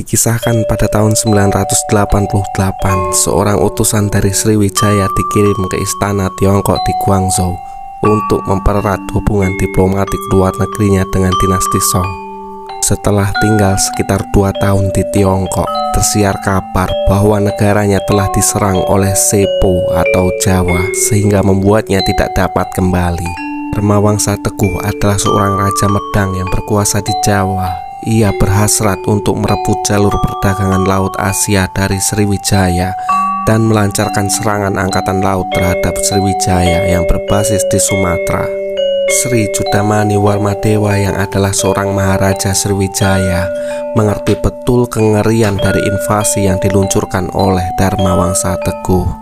Dikisahkan pada tahun 988, seorang utusan dari Sriwijaya dikirim ke istana Tiongkok di Guangzhou untuk mempererat hubungan diplomatik luar negerinya dengan dinasti Song. Setelah tinggal sekitar 2 tahun di Tiongkok, tersiar kabar bahwa negaranya telah diserang oleh Sepo atau Jawa sehingga membuatnya tidak dapat kembali. Darmawangsa Teguh adalah seorang raja Medang yang berkuasa di Jawa. Ia berhasrat untuk merebut jalur perdagangan laut Asia dari Sriwijaya dan melancarkan serangan angkatan laut terhadap Sriwijaya yang berbasis di Sumatera. Sri Judamani Warmadewa yang adalah seorang maharaja Sriwijaya mengerti betul kengerian dari invasi yang diluncurkan oleh Darmawangsa Teguh.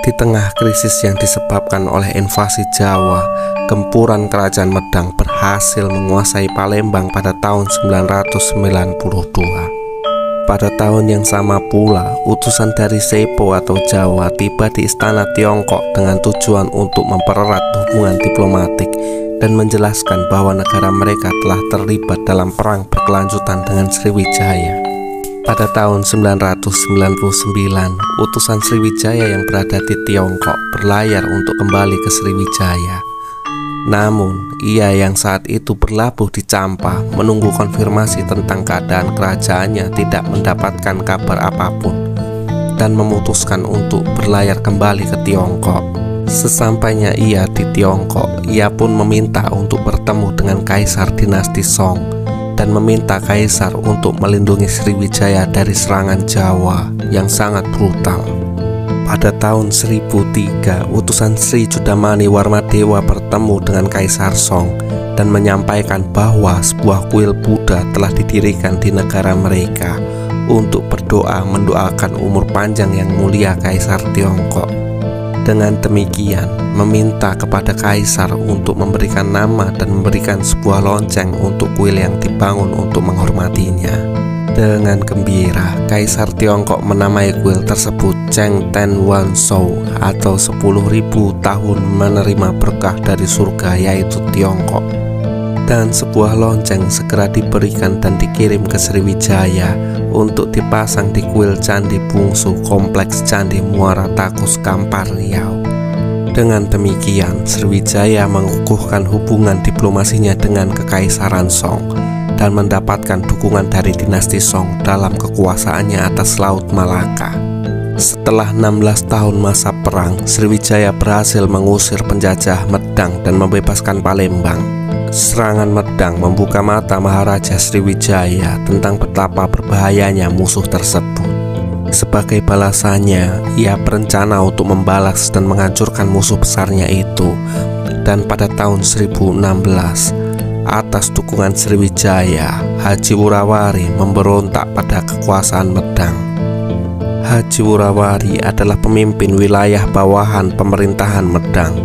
Di tengah krisis yang disebabkan oleh invasi Jawa, gempuran kerajaan Medang berhasil menguasai Palembang pada tahun 992. Pada tahun yang sama pula, utusan dari Sepo atau Jawa tiba di istana Tiongkok dengan tujuan untuk mempererat hubungan diplomatik dan menjelaskan bahwa negara mereka telah terlibat dalam perang berkelanjutan dengan Sriwijaya. Pada tahun 999, utusan Sriwijaya yang berada di Tiongkok berlayar untuk kembali ke Sriwijaya. Namun, ia yang saat itu berlabuh di Champa menunggu konfirmasi tentang keadaan kerajaannya tidak mendapatkan kabar apapun dan memutuskan untuk berlayar kembali ke Tiongkok. Sesampainya ia di Tiongkok, ia pun meminta untuk bertemu dengan Kaisar dinasti Song dan meminta Kaisar untuk melindungi Sriwijaya dari serangan Jawa yang sangat brutal. Pada tahun 1003, utusan Sri Judamani Warmadewa bertemu dengan Kaisar Song dan menyampaikan bahwa sebuah kuil Buddha telah didirikan di negara mereka untuk berdoa mendoakan umur panjang yang mulia Kaisar Tiongkok. Dengan demikian, meminta kepada Kaisar untuk memberikan nama dan memberikan sebuah lonceng untuk kuil yang dibangun untuk menghormatinya. Dengan gembira, Kaisar Tiongkok menamai kuil tersebut Cheng Ten Wan Shou atau 10.000 tahun menerima berkah dari surga yaitu Tiongkok. Dan sebuah lonceng segera diberikan dan dikirim ke Sriwijaya untuk dipasang di kuil Candi Bungsu Kompleks Candi Muara Takus Kampar Riau. Dengan demikian, Sriwijaya mengukuhkan hubungan diplomasinya dengan Kekaisaran Song dan mendapatkan dukungan dari dinasti Song dalam kekuasaannya atas Laut Malaka. Setelah 16 tahun masa perang, Sriwijaya berhasil mengusir penjajah Medang dan membebaskan Palembang. Serangan Medang membuka mata Maharaja Sriwijaya tentang betapa berbahayanya musuh tersebut. Sebagai balasannya, ia berencana untuk membalas dan menghancurkan musuh besarnya itu. Dan pada tahun 1016, atas dukungan Sriwijaya, Haji Wurawari memberontak pada kekuasaan Medang. Haji Wurawari adalah pemimpin wilayah bawahan pemerintahan Medang.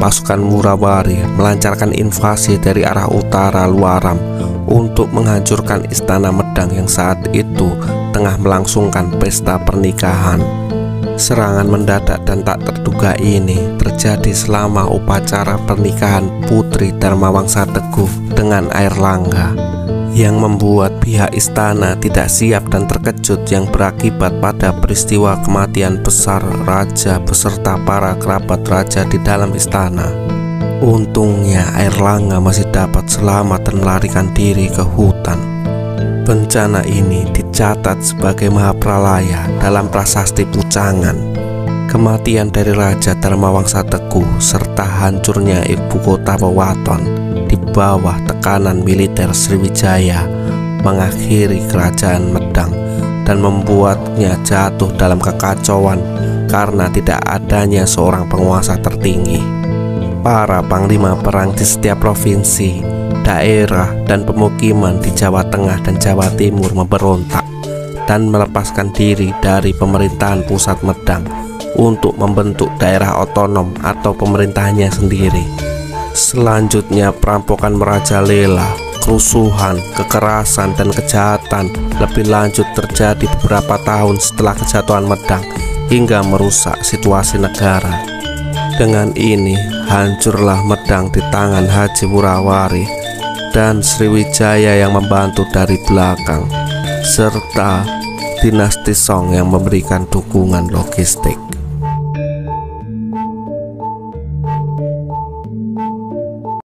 Pasukan Wurawari melancarkan invasi dari arah utara Luaram untuk menghancurkan istana Medang yang saat itu tengah melangsungkan pesta pernikahan. Serangan mendadak dan tak terduga ini terjadi selama upacara pernikahan Putri Darmawangsa Teguh dengan Airlangga, yang membuat pihak istana tidak siap dan terkejut yang berakibat pada peristiwa kematian besar raja beserta para kerabat raja di dalam istana. Untungnya Airlangga masih dapat selamat dan melarikan diri ke hutan. Bencana ini dicatat sebagai mahapralaya dalam prasasti Pucangan. Kematian dari Raja Darmawangsa Teguh serta hancurnya ibu kota Wewaton di bawah tekanan militer Sriwijaya mengakhiri kerajaan Medang dan membuatnya jatuh dalam kekacauan karena tidak adanya seorang penguasa tertinggi. Para panglima perang di setiap provinsi, daerah, dan pemukiman di Jawa Tengah dan Jawa Timur memberontak dan melepaskan diri dari pemerintahan pusat Medang untuk membentuk daerah otonom atau pemerintahannya sendiri. Selanjutnya perampokan merajalela, kerusuhan, kekerasan, dan kejahatan lebih lanjut terjadi beberapa tahun setelah kejatuhan Medang hingga merusak situasi negara. Dengan ini hancurlah Medang di tangan Haji Wurawari dan Sriwijaya yang membantu dari belakang. serta dinasti Song yang memberikan dukungan logistik.